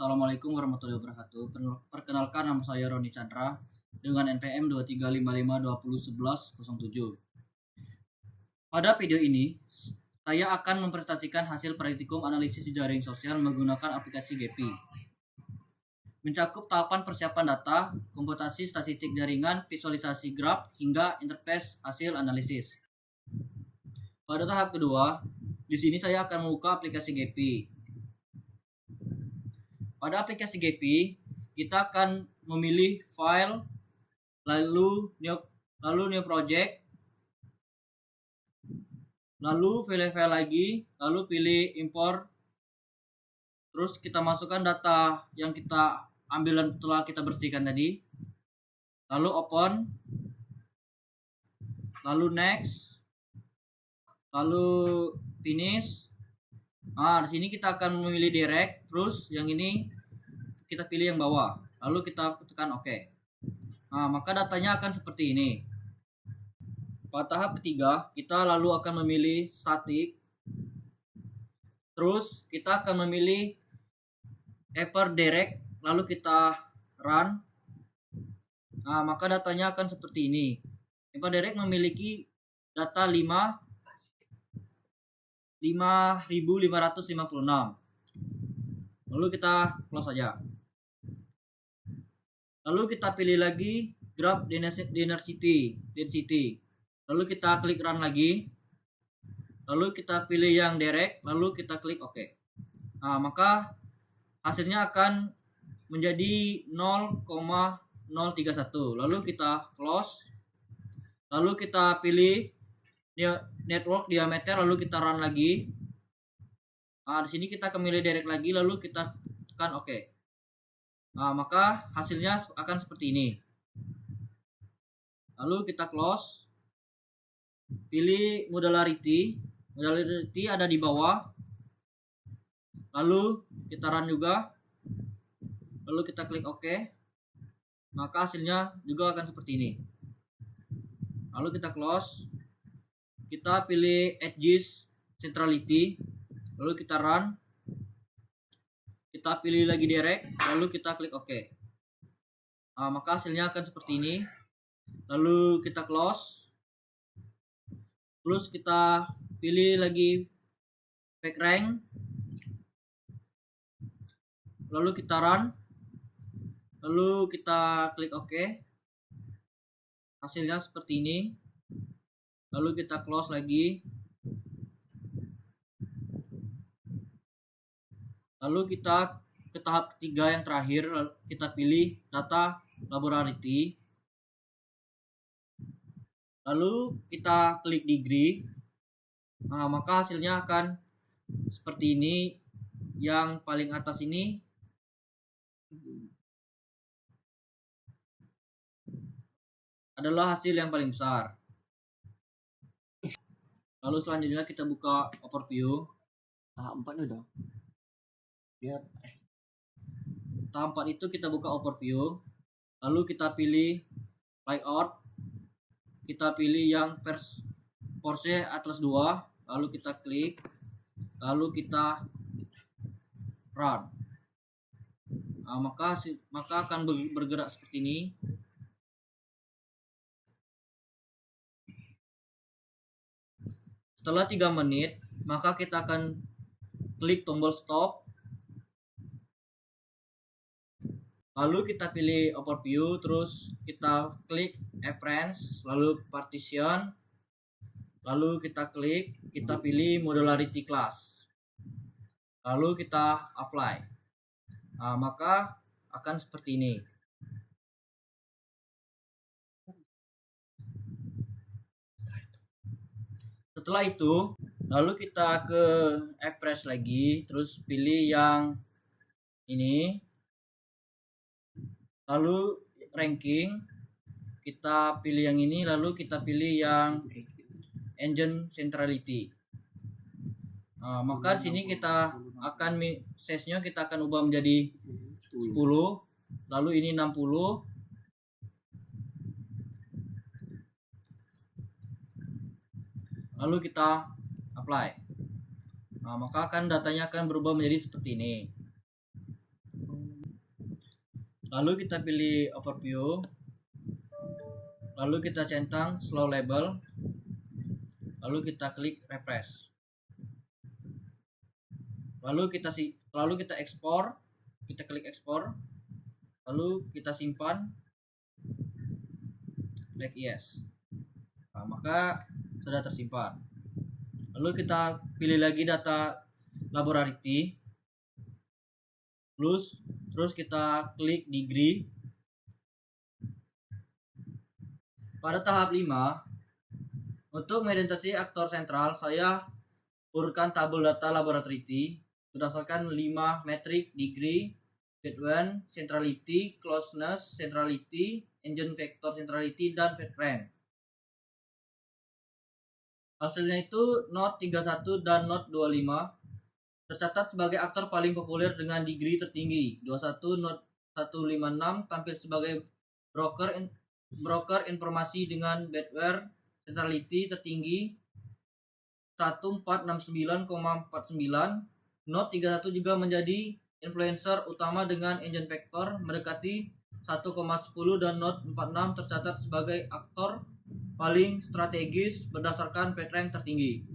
Assalamualaikum warahmatullahi wabarakatuh. Perkenalkan, nama saya Roni Chandra dengan NPM 2355201107. Pada video ini, saya akan mempresentasikan hasil praktikum analisis jaring sosial menggunakan aplikasi Gepi. Mencakup tahapan persiapan data, komputasi statistik jaringan, visualisasi graf, hingga interface hasil analisis. Pada tahap kedua, di sini saya akan membuka aplikasi Gepi. Pada aplikasi Gepi, kita akan memilih file, lalu new project, lalu pilih file lagi, lalu pilih import. Terus kita masukkan data yang kita ambil dan telah kita bersihkan tadi. Lalu open, lalu next, lalu finish. Nah, di sini kita akan memilih direct, terus yang ini kita pilih yang bawah, lalu kita tekan OK. Nah, maka datanya akan seperti ini. Pada tahap ketiga, kita lalu akan memilih static, terus kita akan memilih Hyper Direct, lalu kita run. Nah, maka datanya akan seperti ini. Hyper Direct memiliki data 5.556. Lalu kita close saja. Lalu kita pilih lagi graph density. Lalu kita klik run lagi. Lalu kita pilih yang direct, lalu kita klik OK. Nah, maka hasilnya akan menjadi 0,031. Lalu kita close. Lalu kita pilih network diameter, lalu kita run lagi. Nah, di sini kita akan pilih direct lagi, lalu kita tekan OK. Nah, maka hasilnya akan seperti ini. Lalu kita close. Pilih modularity. Modularity ada di bawah. Lalu kita run juga. Lalu kita klik OK. Maka hasilnya juga akan seperti ini. Lalu kita close. Kita pilih edges centrality. Lalu kita run. Kita pilih lagi direct, lalu kita klik OK. Nah, maka hasilnya akan seperti ini. Lalu kita close. Terus kita pilih lagi PageRank. Lalu kita run. Lalu kita klik OK. Hasilnya seperti ini. Lalu kita close lagi. Lalu kita ke tahap ketiga yang terakhir, kita pilih data laboratory. Lalu kita klik degree. Nah, maka hasilnya akan seperti ini. Yang paling atas ini adalah hasil yang paling besar. Lalu selanjutnya kita buka overview. Tahap 4 udah. Lihat. Tahap 4 itu kita buka overview. Lalu kita pilih layout. Kita pilih yang Porsche Atlas 2. Lalu kita klik. Lalu kita run. Nah, maka akan bergerak seperti ini. Setelah 3 menit, maka kita akan klik tombol stop. Lalu kita pilih overview, terus kita klik appearance, lalu partition. Lalu kita klik, kita pilih modularity class. Lalu kita apply. Nah, maka akan seperti ini. Setelah itu, lalu kita ke appearance lagi, terus pilih yang ini. Lalu ranking, kita pilih yang ini, lalu kita pilih yang engine centrality. Nah, maka di sini kita akan size-nya kita akan ubah menjadi 10, lalu ini 60. Lalu kita apply. Nah, maka datanya akan berubah menjadi seperti ini. Lalu kita pilih overview. Lalu kita centang slow label. Lalu kita klik refresh. Lalu kita ekspor. Kita klik ekspor. Lalu kita simpan. Klik yes. Nah, maka sudah tersimpan. Lalu kita pilih lagi data laboratory. Terus kita klik degree. Pada tahap 5, untuk mengidentifikasi aktor sentral, saya urutkan tabel data laboratory berdasarkan 5 metrik: degree, fading, centrality, closeness, centrality, engine vector centrality, dan fade range. Hasilnya itu Note 31 dan Note 25 tercatat sebagai aktor paling populer dengan degree tertinggi. 21 Note 156 tampil sebagai broker informasi dengan badware centrality tertinggi 1469,49. Note 31 juga menjadi influencer utama dengan engine vector mendekati 1,10 dan Note 46 tercatat sebagai aktor paling strategis berdasarkan fade range tertinggi.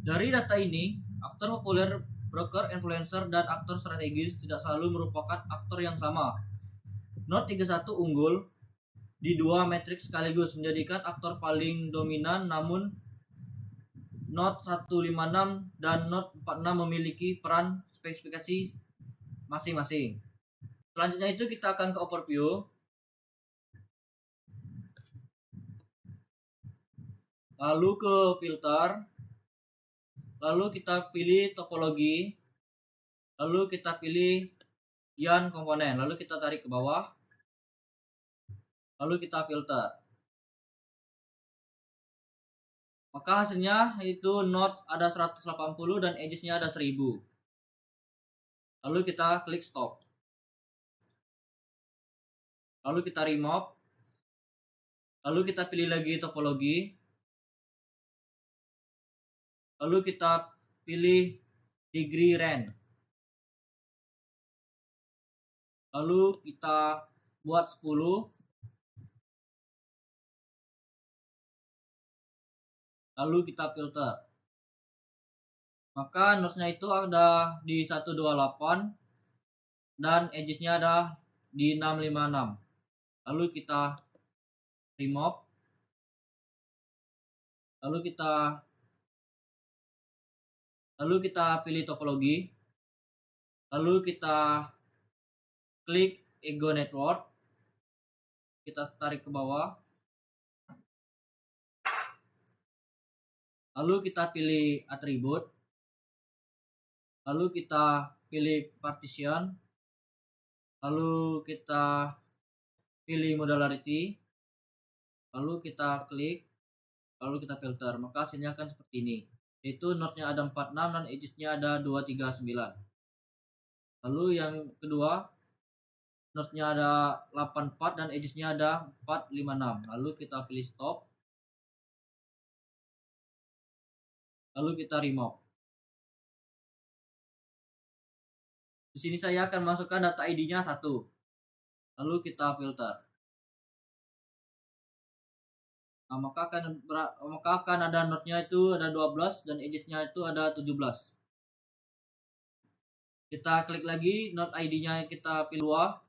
Dari data ini, aktor populer, broker, influencer, dan aktor strategis tidak selalu merupakan aktor yang sama. Note 31 unggul di 2 metrik sekaligus menjadikan aktor paling dominan, namun Note 156 dan Note 46 memiliki peran spesifikasi masing-masing. Selanjutnya itu kita akan ke overview. Lalu ke filter. Lalu kita pilih topologi. Lalu kita pilih gian komponen. Lalu kita tarik ke bawah. Lalu kita filter. Maka hasilnya itu Note ada 180 dan edges-nya ada 1000. Lalu kita klik stop. Lalu kita remove. Lalu kita pilih lagi topologi. Lalu kita pilih degree range. Lalu kita buat 10. Lalu kita filter. Maka notesnya itu ada di 128 dan edges-nya ada di 656. Lalu kita remove. Lalu kita pilih topologi. Lalu kita klik Ego Network. Kita tarik ke bawah. Lalu kita pilih atribut. Lalu kita pilih partition. Lalu kita pilih modularity. Lalu kita klik. Lalu kita filter. Maka hasilnya akan seperti ini. Yaitu notesnya ada 46 dan edges-nya ada 239. Lalu yang kedua, notesnya ada 84 dan edges-nya ada 456. Lalu kita pilih stop. Lalu kita remove. Di sini saya akan masukkan data ID-nya 1. Lalu kita filter. Nah, maka akan ada notnya itu ada 12 dan edges-nya itu ada 17. Kita klik lagi, note ID-nya kita pilih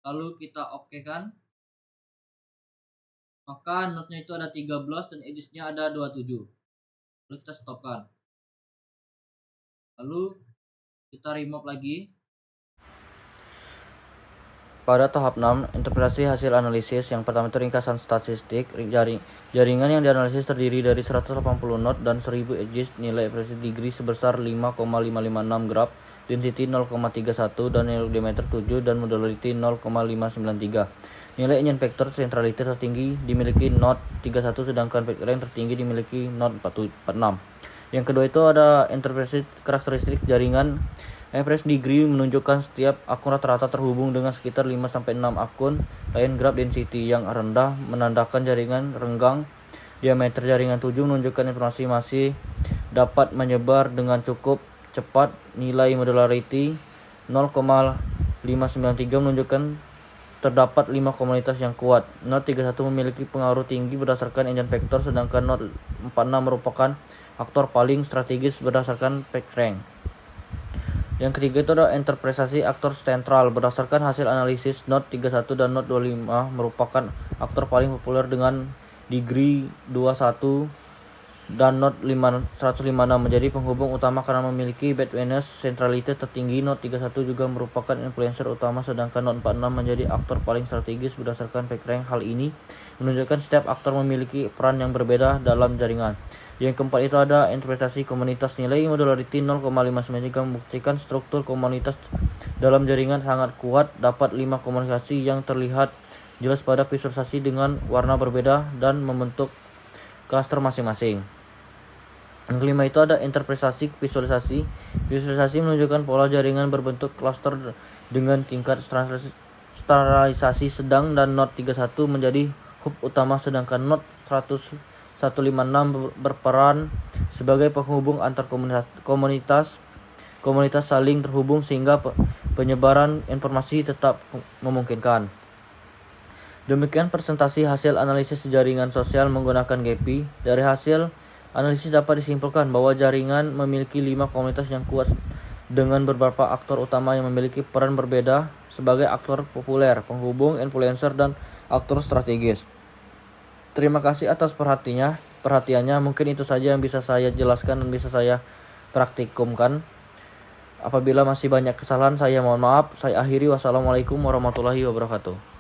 2. Lalu kita oke-kan. Maka notnya itu ada 13 dan edges-nya ada 27. Lalu kita stopkan. Lalu kita remove lagi. Pada tahap 6, interpretasi hasil analisis. Yang pertama itu ringkasan statistik. Jaringan yang dianalisis terdiri dari 180 node dan 1000 edges. Nilai efisiensi degree sebesar 5,556 graph, density 0,31 dan nilai diameter 7 dan modularity 0,593. Nilai engine vector centrality tertinggi dimiliki Note 31 sedangkan fade range tertinggi dimiliki Note 46. Yang kedua itu ada interpretasi karakteristik jaringan. Average degree menunjukkan setiap akun rata-rata terhubung dengan sekitar 5-6 akun. Line graph density yang rendah menandakan jaringan renggang. Diameter jaringan 7 menunjukkan informasi masih dapat menyebar dengan cukup cepat. Nilai modularity 0,5 593 menunjukkan terdapat 5 komunitas yang kuat. Note 31 memiliki pengaruh tinggi berdasarkan engine vektor, sedangkan Note 46 merupakan aktor paling strategis berdasarkan PageRank. Yang ketiga itu adalah interpretasi aktor sentral. Berdasarkan hasil analisis, Note 31 dan Note 25 merupakan aktor paling populer dengan degree 21 dan Note 156 menjadi penghubung utama karena memiliki breadth centrality tertinggi. Note 31 juga merupakan influencer utama, sedangkan Note 46 menjadi aktor paling strategis berdasarkan PageRank. Hal ini menunjukkan setiap aktor memiliki peran yang berbeda dalam jaringan. Yang keempat itu ada interpretasi komunitas. Nilai modularity 0,59 membuktikan struktur komunitas dalam jaringan sangat kuat. Dapat 5 komunikasi yang terlihat jelas pada visualisasi dengan warna berbeda dan membentuk klaster masing-masing. Yang kelima itu ada interpretasi visualisasi. Visualisasi menunjukkan pola jaringan berbentuk klaster dengan tingkat standarisasi sedang, dan Note 31 menjadi hub utama, sedangkan Note 156 berperan sebagai penghubung antar komunitas saling terhubung sehingga penyebaran informasi tetap memungkinkan. Demikian presentasi hasil analisis jaringan sosial menggunakan GPI. Dari hasil analisis dapat disimpulkan bahwa jaringan memiliki 5 komunitas yang kuat dengan beberapa aktor utama yang memiliki peran berbeda sebagai aktor populer, penghubung, influencer, dan aktor strategis. Terima kasih atas perhatiannya. Mungkin itu saja yang bisa saya jelaskan dan bisa saya praktikumkan. Apabila masih banyak kesalahan, saya mohon maaf. Saya akhiri. Wassalamualaikum warahmatullahi wabarakatuh.